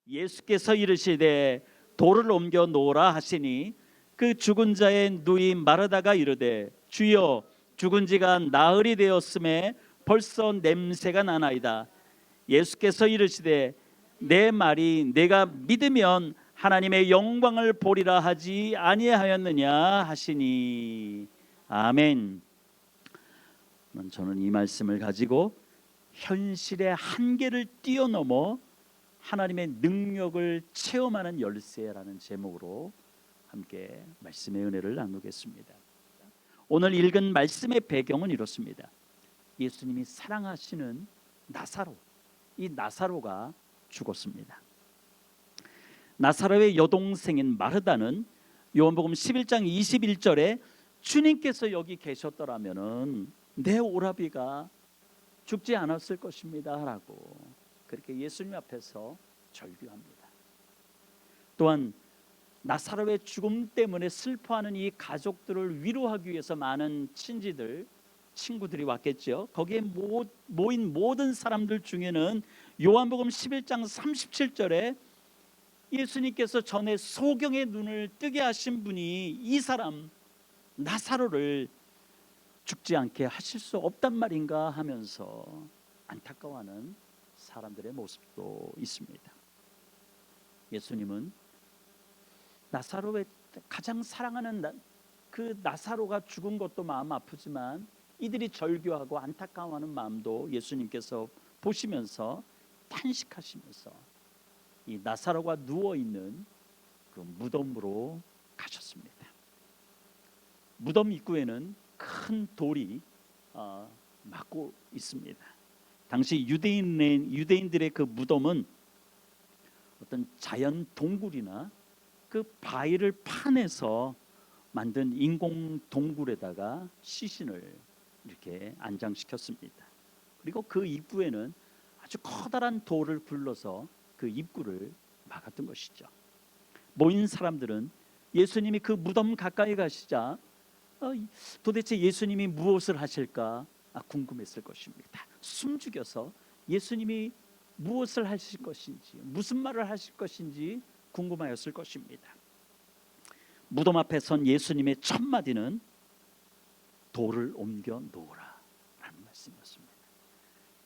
예수께서 이르시되 돌을 옮겨 놓으라 하시니 그 죽은 자의 누이 마르다가 이르되 주여 죽은 지가 나흘이 되었음에 벌써 냄새가 나나이다. 예수께서 이르시되 내 말이 내가 믿으면 하나님의 영광을 보리라 하지 아니하였느냐 하시니. 아멘. 저는 이 말씀을 가지고 현실의 한계를 뛰어넘어 하나님의 능력을 체험하는 열쇠라는 제목으로 함께 말씀의 은혜를 나누겠습니다. 오늘 읽은 말씀의 배경은 이렇습니다. 예수님이 사랑하시는 나사로, 이 나사로가 죽었습니다. 나사로의 여동생인 마르다는 요한복음 11장 21절에 주님께서 여기 계셨더라면 내 오라비가 죽지 않았을 것입니다 라고 그렇게 예수님 앞에서 절규합니다. 또한 나사로의 죽음 때문에 슬퍼하는 이 가족들을 위로하기 위해서 많은 친구들이 왔겠죠. 거기에 모인 모든 사람들 중에는 요한복음 11장 37절에 예수님께서 전에 소경의 눈을 뜨게 하신 분이 이 사람 나사로를 죽지 않게 하실 수 없단 말인가 하면서 안타까워하는 사람들의 모습도 있습니다. 예수님은 나사로의 가장 사랑하는 그 나사로가 죽은 것도 마음 아프지만 이들이 절규하고 안타까워하는 마음도 예수님께서 보시면서 탄식하시면서 이 나사로가 누워있는 그 무덤으로 가셨습니다. 무덤 입구에는 큰 돌이 막고 있습니다. 당시 유대인들의 그 무덤은 어떤 자연 동굴이나 그 바위를 파내서 만든 인공 동굴에다가 시신을 이렇게 안장시켰습니다. 그리고 그 입구에는 아주 커다란 돌을 굴러서 그 입구를 막았던 것이죠. 모인 사람들은 예수님이 그 무덤 가까이 가시자 도대체 예수님이 무엇을 하실까 궁금했을 것입니다. 숨죽여서 예수님이 무엇을 하실 것인지, 무슨 말을 하실 것인지 궁금하였을 것입니다. 무덤 앞에 선 예수님의 첫 마디는 돌을 옮겨 놓으라 라는 말씀이었습니다.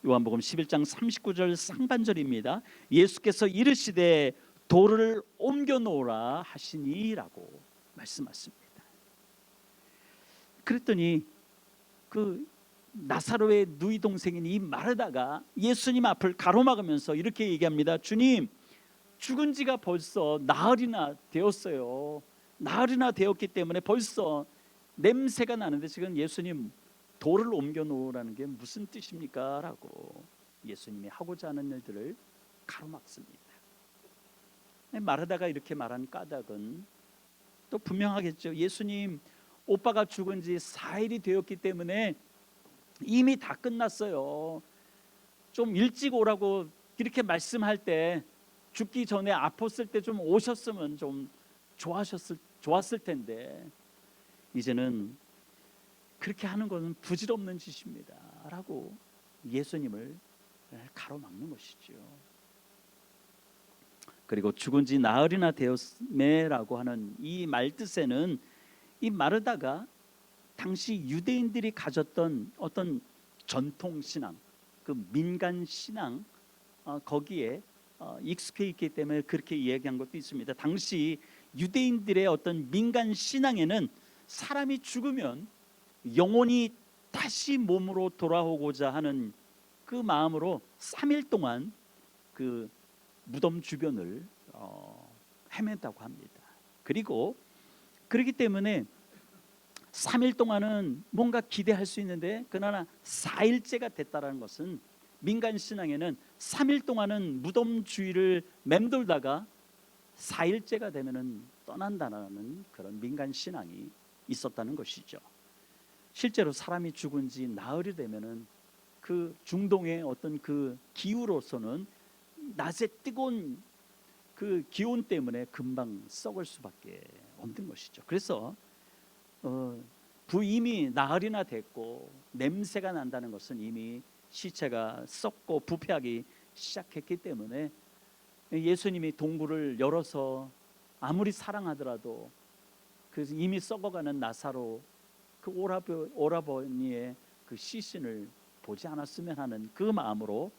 요한복음 11장 39절 상반절입니다. 예수께서 이르시되 돌을 옮겨 놓으라 하시니라고 말씀하십니다. 그랬더니 그 나사로의 누이 동생인 이 마르다가 예수님 앞을 가로막으면서 이렇게 얘기합니다. 주님, 죽은 지가 벌써 나흘이나 되었어요. 나흘이나 되었기 때문에 벌써 냄새가 나는데 지금 예수님 돌을 옮겨 놓으라는 게 무슨 뜻입니까? 라고 예수님이 하고자 하는 일들을 가로막습니다. 마르다가 이렇게 말한 까닭은 또 분명하겠죠. 예수님, 오빠가 죽은 지 4일이 되었기 때문에 이미 다 끝났어요. 좀 일찍 오라고 이렇게 말씀할 때 죽기 전에 아팠을 때 좀 오셨으면 좀 좋았을 텐데 이제는 그렇게 하는 것은 부질없는 짓입니다 라고 예수님을 가로막는 것이죠. 그리고 죽은 지 나흘이나 되었음에라고 하는 이 말뜻에는 이 마르다가 당시 유대인들이 가졌던 어떤 전통신앙, 그 민간신앙 거기에 익숙해 있기 때문에 그렇게 이야기한 것도 있습니다. 당시 유대인들의 어떤 민간신앙에는 사람이 죽으면 영혼이 다시 몸으로 돌아오고자 하는 그 마음으로 3일 동안 그 무덤 주변을 헤맨다고 합니다. 그리고 그렇기 때문에 3일 동안은 뭔가 기대할 수 있는데 그러나 4일째가 됐다는 것은 민간신앙에는 3일 동안은 무덤 주위를 맴돌다가 4일째가 되면은 떠난다는 그런 민간신앙이 있었다는 것이죠. 실제로 사람이 죽은 지 나흘이 되면은 그 중동의 어떤 그 기후로서는 낮에 뜨거운 그 기온 때문에 금방 썩을 수밖에 없는 것이죠. 그래서 이미 나흘이나 됐고 냄새가 난다는 것은 이미 시체가 썩고 부패하기 시작했기 때문에 예수님이 동굴을 열어서 아무리 사랑하더라도 그 이미 썩어가는 나사로 그 오라버니의 그 시신을 보지 않았으면 하는 그 마음으로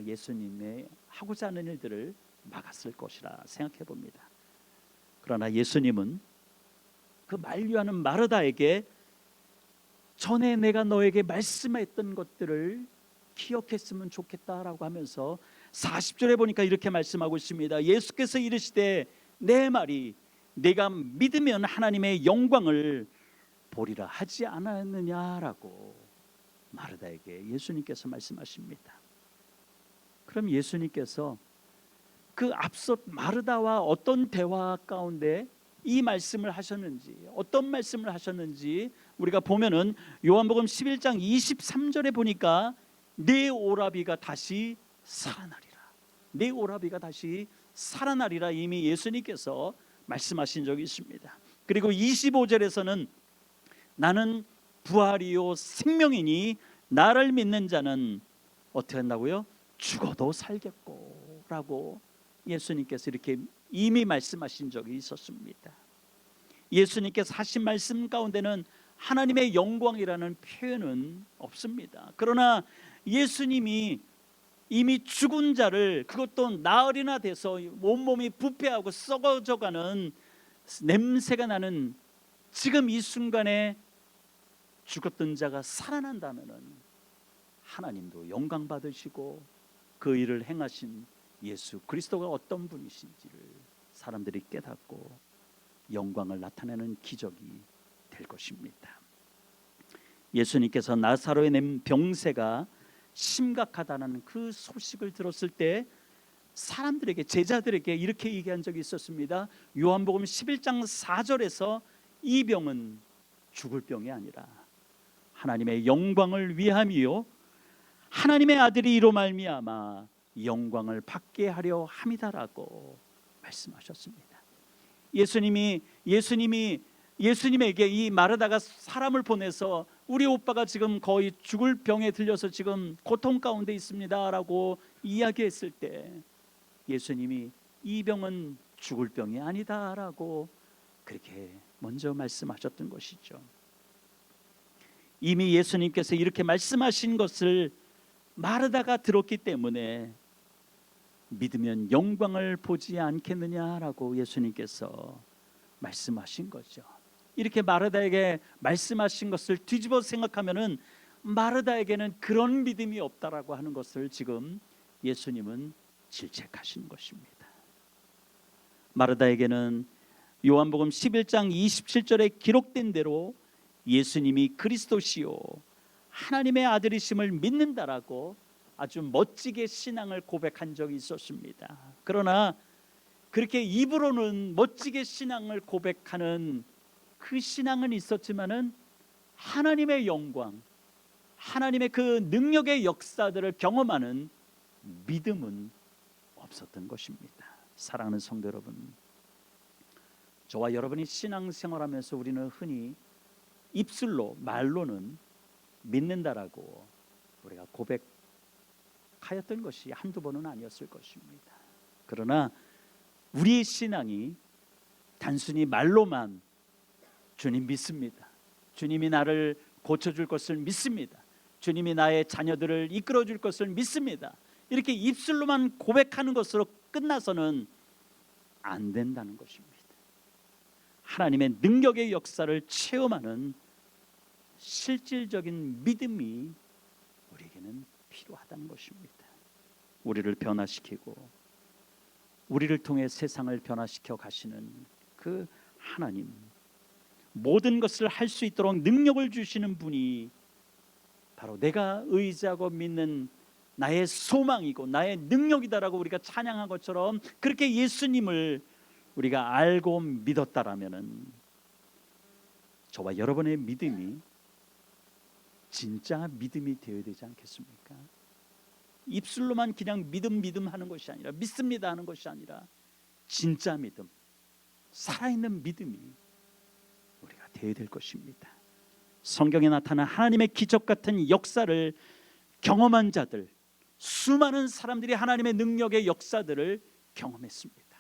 예수님의 하고자 하는 일들을 막았을 것이라 생각해 봅니다. 그러나 예수님은 그 만류하는 마르다에게 전에 내가 너에게 말씀했던 것들을 기억했으면 좋겠다라고 하면서 40절에 보니까 이렇게 말씀하고 있습니다. 예수께서 이르시되 내 말이 내가 믿으면 하나님의 영광을 보리라 하지 않았느냐라고 마르다에게 예수님께서 말씀하십니다. 그럼 예수님께서 그 앞서 마르다와 어떤 대화 가운데 이 말씀을 하셨는지, 어떤 말씀을 하셨는지 우리가 보면은 요한복음 11장 23절에 보니까 내 오라비가 다시 살아나리라, 내 오라비가 다시 살아나리라 이미 예수님께서 말씀하신 적이 있습니다. 그리고 25절에서는 나는 부활이요 생명이니 나를 믿는 자는 어떻게 한다고요? 죽어도 살겠고 라고 예수님께서 이렇게 이미 말씀하신 적이 있었습니다. 예수님께서 하신 말씀 가운데는 하나님의 영광이라는 표현은 없습니다. 그러나 예수님이 이미 죽은 자를, 그것도 나흘이나 돼서 온몸이 부패하고 썩어져가는 냄새가 나는 지금 이 순간에 죽었던 자가 살아난다면 하나님도 영광 받으시고 그 일을 행하신 예수 그리스도가 어떤 분이신지를 사람들이 깨닫고 영광을 나타내는 기적이 될 것입니다. 예수님께서 나사로의 병세가 심각하다는 그 소식을 들었을 때 사람들에게, 제자들에게 이렇게 얘기한 적이 있었습니다. 요한복음 11장 4절에서 이 병은 죽을 병이 아니라 하나님의 영광을 위함이요 하나님의 아들이 이로 말미암아 영광을 받게 하려 함이다라고 말씀하셨습니다. 예수님에게 이 마르다가 사람을 보내서 우리 오빠가 지금 거의 죽을 병에 들려서 지금 고통 가운데 있습니다라고 이야기했을 때 예수님이 이 병은 죽을 병이 아니다라고 그렇게 먼저 말씀하셨던 것이죠. 이미 예수님께서 이렇게 말씀하신 것을 마르다가 들었기 때문에 믿으면 영광을 보지 않겠느냐라고 예수님께서 말씀하신 거죠. 이렇게 마르다에게 말씀하신 것을 뒤집어 생각하면은 마르다에게는 그런 믿음이 없다라고 하는 것을 지금 예수님은 질책하신 것입니다. 마르다에게는 요한복음 11장 27절에 기록된 대로 예수님이 그리스도시요 하나님의 아들이심을 믿는다라고 아주 멋지게 신앙을 고백한 적이 있었습니다. 그러나 그렇게 입으로는 멋지게 신앙을 고백하는 그 신앙은 있었지만은 하나님의 영광, 하나님의 그 능력의 역사들을 경험하는 믿음은 없었던 것입니다. 사랑하는 성도 여러분, 저와 여러분이 신앙생활하면서 우리는 흔히 입술로, 말로는 믿는다라고 우리가 고백하였던 것이 한두 번은 아니었을 것입니다. 그러나 우리의 신앙이 단순히 말로만 주님 믿습니다, 주님이 나를 고쳐줄 것을 믿습니다, 주님이 나의 자녀들을 이끌어줄 것을 믿습니다, 이렇게 입술로만 고백하는 것으로 끝나서는 안 된다는 것입니다. 하나님의 능력의 역사를 체험하는 실질적인 믿음이 우리에게는 필요하다는 것입니다. 우리를 변화시키고 우리를 통해 세상을 변화시켜 가시는 그 하나님, 모든 것을 할 수 있도록 능력을 주시는 분이 바로 내가 의지하고 믿는 나의 소망이고 나의 능력이다라고 우리가 찬양한 것처럼 그렇게 예수님을 우리가 알고 믿었다라면은 저와 여러분의 믿음이 진짜 믿음이 되어야 되지 않겠습니까? 입술로만 그냥 믿음 하는 것이 아니라, 믿습니다 하는 것이 아니라 진짜 믿음, 살아있는 믿음이 우리가 되어야 될 것입니다. 성경에 나타난 하나님의 기적 같은 역사를 경험한 자들, 수많은 사람들이 하나님의 능력의 역사들을 경험했습니다.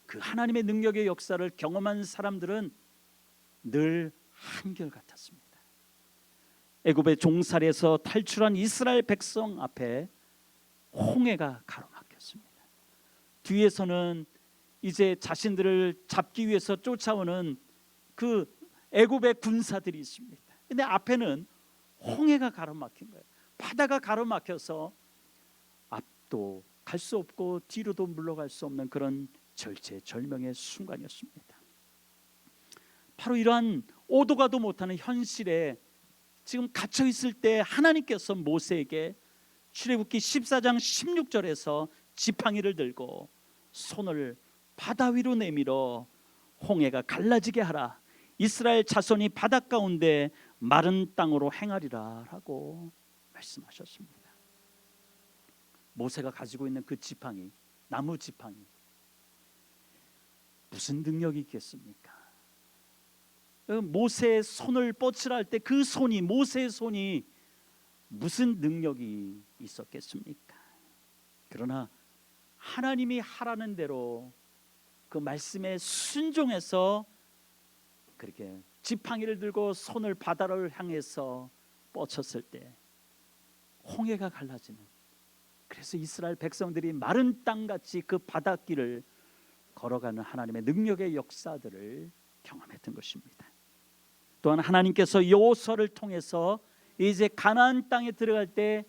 그 하나님의 능력의 역사를 경험한 사람들은 늘 한결같았습니다. 애굽의 종살이에서 탈출한 이스라엘 백성 앞에 홍해가 가로막혔습니다. 뒤에서는 이제 자신들을 잡기 위해서 쫓아오는 그 애굽의 군사들이 있습니다. 근데 앞에는 홍해가 가로막힌 거예요. 바다가 가로막혀서 앞도 갈 수 없고 뒤로도 물러갈 수 없는 그런 절체절명의 순간이었습니다. 바로 이러한 오도 가도 못하는 현실에 지금 갇혀 있을 때 하나님께서 모세에게 출애굽기 14장 16절에서 지팡이를 들고 손을 바다 위로 내밀어 홍해가 갈라지게 하라. 이스라엘 자손이 바다 가운데 마른 땅으로 행하리라 라고 말씀하셨습니다. 모세가 가지고 있는 그 지팡이, 나무 지팡이, 무슨 능력이 있겠습니까? 모세의 손을 뻗치라 할 때 그 손이, 모세의 손이 무슨 능력이 있었겠습니까? 그러나 하나님이 하라는 대로 그 말씀에 순종해서 그렇게 지팡이를 들고 손을 바다를 향해서 뻗쳤을 때 홍해가 갈라지는, 그래서 이스라엘 백성들이 마른 땅같이 그 바닷길을 걸어가는 하나님의 능력의 역사들을 경험했던 것입니다. 또한 하나님께서 여호수아를 통해서 이제 가나안 땅에 들어갈 때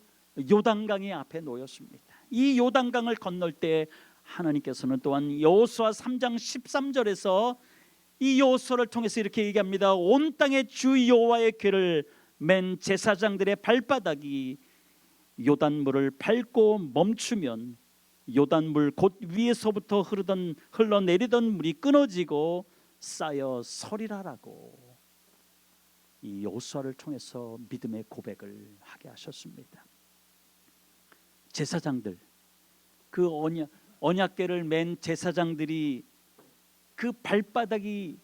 요단강이 앞에 놓였습니다. 이 요단강을 건널 때 하나님께서는 또한 여호수아 3장 13절에서 이 여호수아를 통해서 이렇게 얘기합니다. 온 땅의 주 여호와의 궤를 맨 제사장들의 발바닥이 요단물을 밟고 멈추면 요단물 곧 위에서부터 흘러내리던 물이 끊어지고 쌓여 서리라라고 이 여호수아를 통해서 믿음의 고백을 하게 하셨습니다. 제사장들, 그 언약궤를 맨 제사장들이 그 발바닥이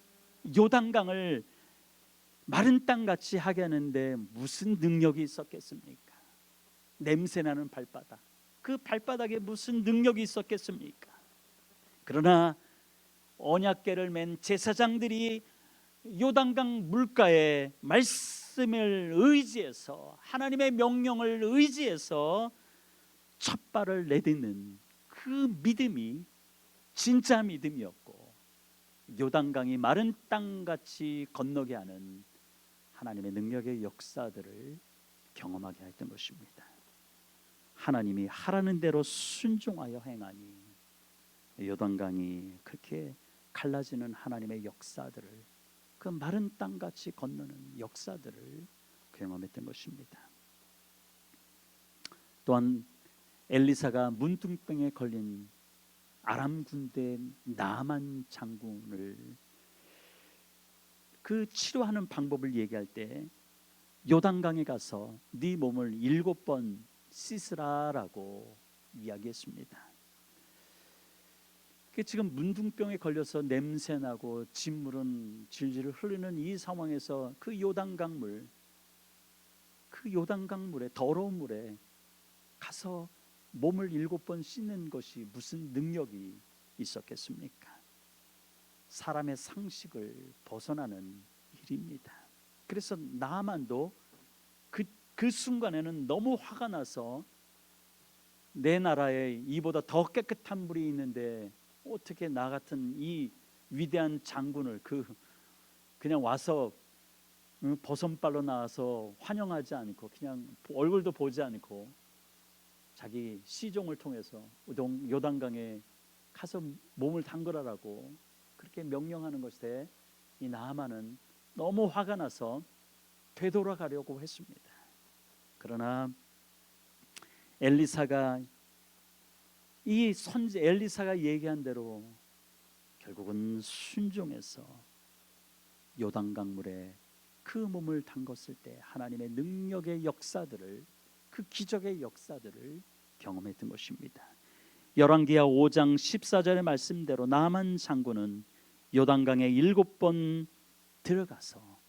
요단강을 마른 땅같이 하게 하는데 무슨 능력이 있었겠습니까? 냄새나는 발바닥, 그 발바닥에 무슨 능력이 있었겠습니까? 그러나 언약궤를 맨 제사장들이 요단강 물가에 말씀을 의지해서, 하나님의 명령을 의지해서 첫 발을 내딛는 그 믿음이 진짜 믿음이었고, 요단강이 마른 땅같이 건너게 하는 하나님의 능력의 역사들을 경험하게 했던 것입니다. 하나님이 하라는 대로 순종하여 행하니 요단강이 그렇게 갈라지는 하나님의 역사들을, 그 마른 땅같이 건너는 역사들을 경험했던 것입니다. 또한 엘리사가 문둥병에 걸린 아람 군대 나만 장군을 그 치료하는 방법을 얘기할 때 요단강에 가서 네 몸을 7번 씻으라라고 이야기했습니다. 지금 문둥병에 걸려서 냄새나고 진물은 질질 흐르는 이 상황에서 그 요단강물에, 더러운 물에 가서 몸을 7번 씻는 것이 무슨 능력이 있었겠습니까? 사람의 상식을 벗어나는 일입니다. 그래서 나만도 그 순간에는 너무 화가 나서 내 나라에 이보다 더 깨끗한 물이 있는데 어떻게 나 같은 이 위대한 장군을 그냥 와서 버선발로 나와서 환영하지 않고 그냥 얼굴도 보지 않고 자기 시종을 통해서 요단강에 가서 몸을 담그라라고 그렇게 명령하는 것에 이 나아만은 너무 화가 나서 되돌아가려고 했습니다. 그러나 엘리사가 엘리사가 얘기한 대로 결국은 순종해서 요단강물에 그 몸을 담궜을 때 하나님의 능력의 역사들을, 그 기적의 역사들을 경험했던 것입니다. 열왕기하 5장 14절의 말씀대로 나만 장군은 요단강에 7번 들어가서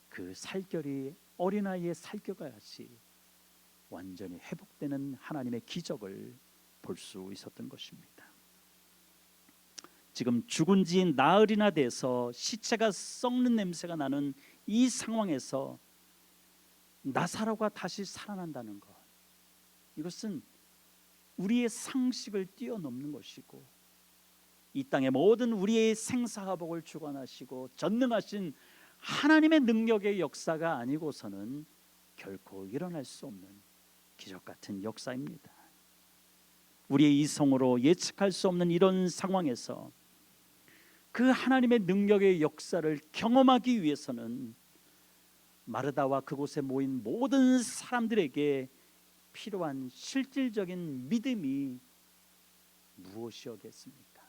그 살결이 어린아이의 살결과 같이 완전히 회복되는 하나님의 기적을 볼 수 있었던 것입니다. 지금 죽은 지 나흘이나 돼서 시체가 썩는 냄새가 나는 이 상황에서 나사로가 다시 살아난다는 것, 이것은 우리의 상식을 뛰어넘는 것이고 이 땅의 모든 우리의 생사화복을 주관하시고 전능하신 하나님의 능력의 역사가 아니고서는 결코 일어날 수 없는 기적 같은 역사입니다. 우리의 이성으로 예측할 수 없는 이런 상황에서 그 하나님의 능력의 역사를 경험하기 위해서는 마르다와 그곳에 모인 모든 사람들에게 필요한 실질적인 믿음이 무엇이었겠습니까?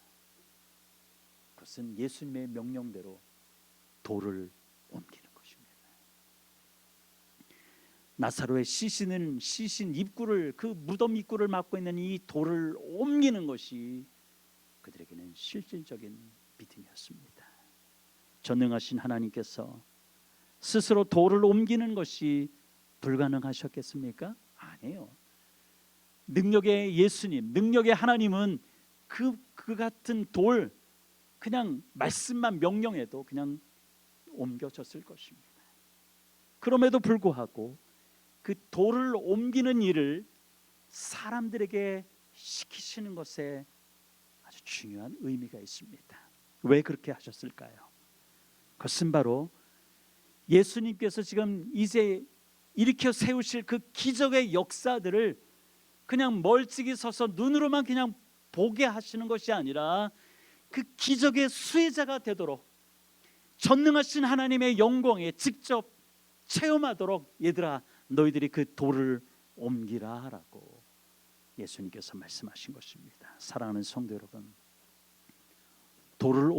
그것은 예수님의 명령대로 돌을 옮기는 것입니다. 나사로의 시신 입구를, 그 무덤 입구를 막고 있는 이 돌을 옮기는 것이 그들에게는 실질적인 믿음이었습니다. 전능하신 하나님께서 스스로 돌을 옮기는 것이 불가능하셨겠습니까? 아니에요. 능력의 예수님, 능력의 하나님은 그 같은 돌, 그냥 말씀만 명령해도 그냥 옮겨졌을 것입니다. 그럼에도 불구하고 그 돌을 옮기는 일을 사람들에게 시키시는 것에 아주 중요한 의미가 있습니다. 왜 그렇게 하셨을까요? 그것은 바로 예수님께서 지금 이제 일으켜 세우실 그 기적의 역사들을 그냥 멀찍이 서서 눈으로만 그냥 보게 하시는 것이 아니라 그 기적의 수혜자가 되도록 전능하신 하나님의 영광에 직접 체험하도록 얘들아 너희들이 그 돌을 옮기라 하라고 예수님께서 말씀하신 것입니다. 사랑하는 성도 여러분, 돌을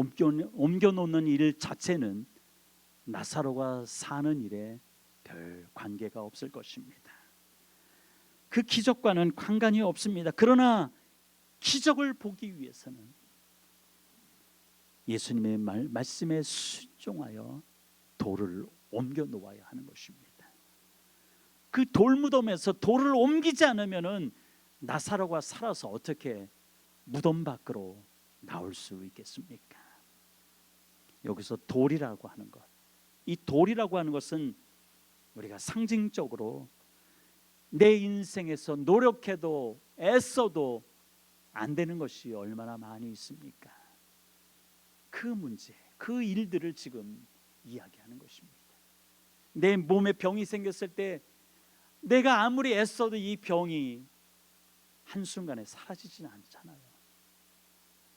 옮겨 놓는 일 자체는 나사로가 사는 일에 별 관계가 없을 것입니다. 그 기적과는 관관이 없습니다. 그러나 기적을 보기 위해서는 예수님의 말씀에 순종하여 돌을 옮겨 놓아야 하는 것입니다. 그 돌무덤에서 돌을 옮기지 않으면은 나사로가 살아서 어떻게 무덤 밖으로 나올 수 있겠습니까? 여기서 돌이라고 하는 것, 이 돌이라고 하는 것은 우리가 상징적으로 내 인생에서 노력해도 애써도 안 되는 것이 얼마나 많이 있습니까? 그 문제, 그 일들을 지금 이야기하는 것입니다. 내 몸에 병이 생겼을 때 내가 아무리 애써도 이 병이 한순간에 사라지지는 않잖아요.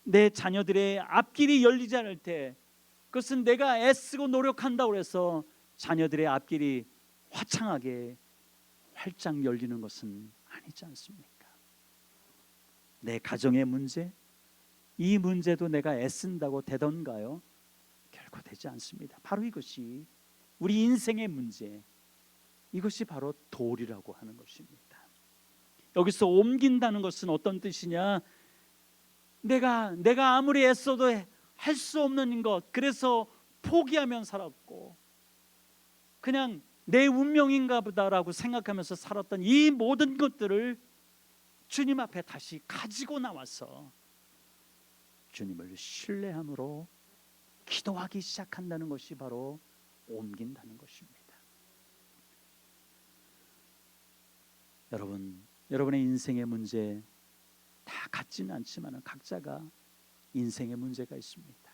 내 자녀들의 앞길이 열리지 않을 때 그것은 내가 애쓰고 노력한다고 해서 자녀들의 앞길이 화창하게 활짝 열리는 것은 아니지 않습니까? 내 가정의 문제, 이 문제도 내가 애쓴다고 되던가요? 결코 되지 않습니다. 바로 이것이 우리 인생의 문제, 이것이 바로 돌이라고 하는 것입니다. 여기서 옮긴다는 것은 어떤 뜻이냐? 내가 아무리 애써도 할 수 없는 것, 그래서 포기하면 살았고 그냥 내 운명인가 보다라고 생각하면서 살았던 이 모든 것들을 주님 앞에 다시 가지고 나와서 주님을 신뢰함으로 기도하기 시작한다는 것이 바로 옮긴다는 것입니다. 여러분의 인생의 문제 다 같지는 않지만 각자가 인생의 문제가 있습니다.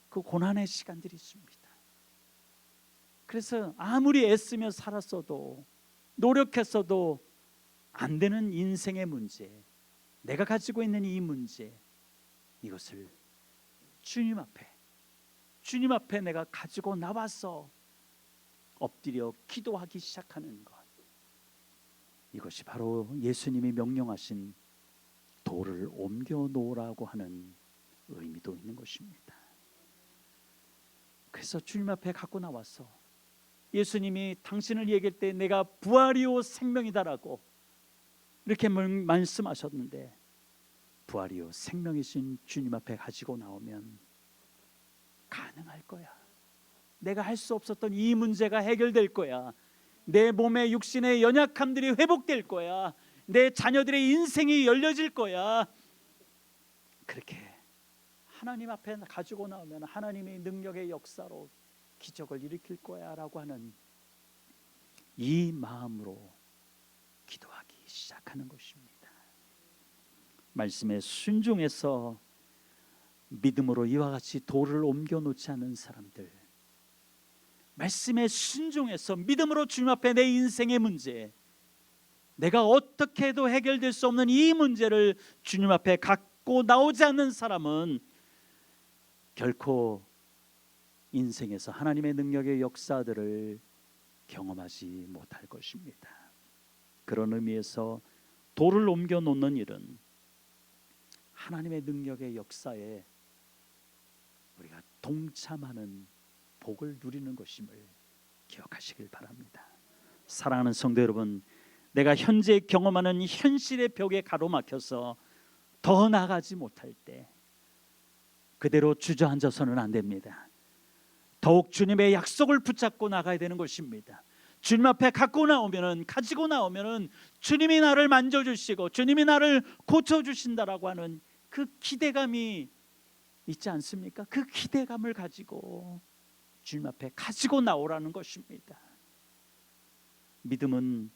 그 고난의 시간들이 있습니다. 그래서 아무리 애쓰며 살았어도 노력했어도 안 되는 인생의 문제, 내가 가지고 있는 이 문제, 이것을 주님 앞에 내가 가지고 나와서 엎드려 기도하기 시작하는 것, 이것이 바로 예수님이 명령하신 돌을 옮겨 놓으라고 하는 의미도 있는 것입니다. 그래서 주님 앞에 갖고 나와서 예수님이 당신을 얘기할 때 내가 부활이요 생명이다라고 이렇게 말씀하셨는데, 부활이요 생명이신 주님 앞에 가지고 나오면 가능할 거야. 내가 할 수 없었던 이 문제가 해결될 거야. 내 몸의 육신의 연약함들이 회복될 거야. 내 자녀들의 인생이 열려질 거야. 그렇게 하나님 앞에 가지고 나오면 하나님의 능력의 역사로 기적을 일으킬 거야 라고 하는 이 마음으로 기도하기 시작하는 것입니다. 말씀에 순종해서 믿음으로 이와 같이 돌을 옮겨 놓지 않는 사람들, 말씀에 순종해서 믿음으로 주님 앞에 내 인생의 문제, 내가 어떻게 해도 해결될 수 없는 이 문제를 주님 앞에 갖고 나오지 않는 사람은 결코 인생에서 하나님의 능력의 역사들을 경험하지 못할 것입니다. 그런 의미에서 돌을 옮겨 놓는 일은 하나님의 능력의 역사에 우리가 동참하는 복을 누리는 것임을 기억하시길 바랍니다. 사랑하는 성도 여러분, 내가 현재 경험하는 현실의 벽에 가로막혀서 더 나아가지 못할 때 그대로 주저앉아서는 안 됩니다. 더욱 주님의 약속을 붙잡고 나가야 되는 것입니다. 주님 앞에 가지고 나오면은 주님이 나를 만져주시고 주님이 나를 고쳐주신다라고 하는 그 기대감이 있지 않습니까? 그 기대감을 가지고 주님 앞에 가지고 나오라는 것입니다. 믿음은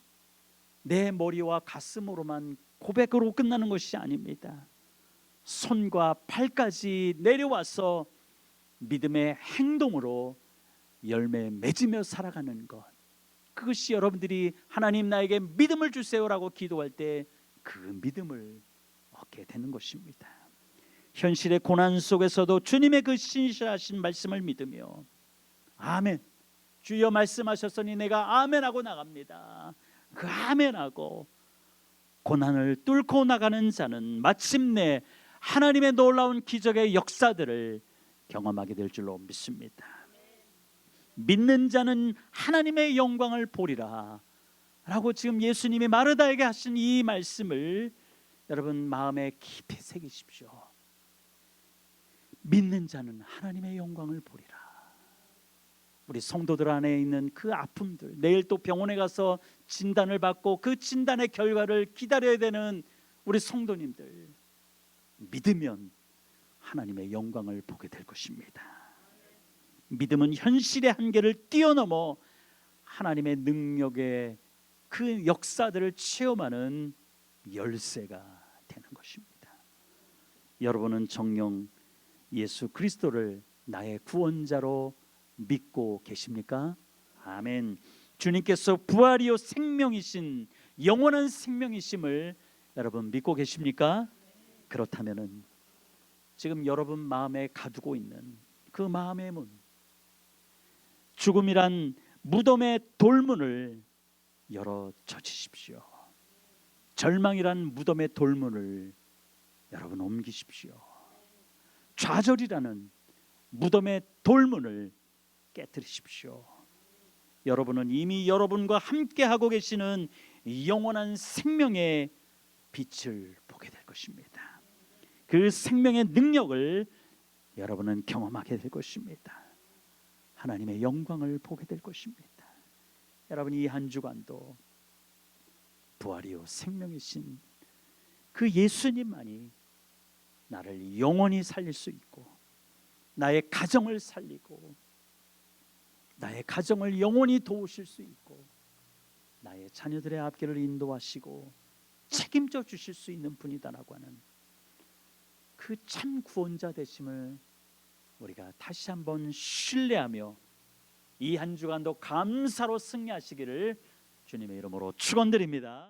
내 머리와 가슴으로만 고백으로 끝나는 것이 아닙니다. 손과 발까지 내려와서 믿음의 행동으로 열매 맺으며 살아가는 것, 그것이 여러분들이 하나님 나에게 믿음을 주세요라고 기도할 때 그 믿음을 얻게 되는 것입니다. 현실의 고난 속에서도 주님의 그 신실하신 말씀을 믿으며 아멘, 주여 말씀하셨으니 내가 아멘하고 나갑니다. 그 아멘하고 고난을 뚫고 나가는 자는 마침내 하나님의 놀라운 기적의 역사들을 경험하게 될 줄로 믿습니다. 믿는 자는 하나님의 영광을 보리라 라고 지금 예수님이 마르다에게 하신 이 말씀을 여러분 마음에 깊이 새기십시오. 믿는 자는 하나님의 영광을 보리라. 우리 성도들 안에 있는 그 아픔들, 내일 또 병원에 가서 진단을 받고 그 진단의 결과를 기다려야 되는 우리 성도님들, 믿으면 하나님의 영광을 보게 될 것입니다. 믿음은 현실의 한계를 뛰어넘어 하나님의 능력의 그 역사들을 체험하는 열쇠가 되는 것입니다. 여러분은 정녕 예수 그리스도를 나의 구원자로 믿고 계십니까? 아멘. 주님께서 부활이요 생명이신 영원한 생명이심을 여러분 믿고 계십니까? 그렇다면은 지금 여러분 마음에 가두고 있는 그 마음의 문, 죽음이란 무덤의 돌문을 열어 젖히십시오. 절망이란 무덤의 돌문을 여러분 옮기십시오. 좌절이라는 무덤의 돌문을 깨뜨리십시오. 여러분은 이미 여러분과 함께 하고 계시는 영원한 생명의 빛을 보게 될 것입니다. 그 생명의 능력을 여러분은 경험하게 될 것입니다. 하나님의 영광을 보게 될 것입니다. 여러분 이 한 주간도 부활이요 생명이신 그 예수님만이 나를 영원히 살릴 수 있고 나의 가정을 살리고 나의 가정을 영원히 도우실 수 있고 나의 자녀들의 앞길을 인도하시고 책임져 주실 수 있는 분이다라고 하는 그 참 구원자 되심을 우리가 다시 한번 신뢰하며 이 한 주간도 감사로 승리하시기를 주님의 이름으로 축원드립니다.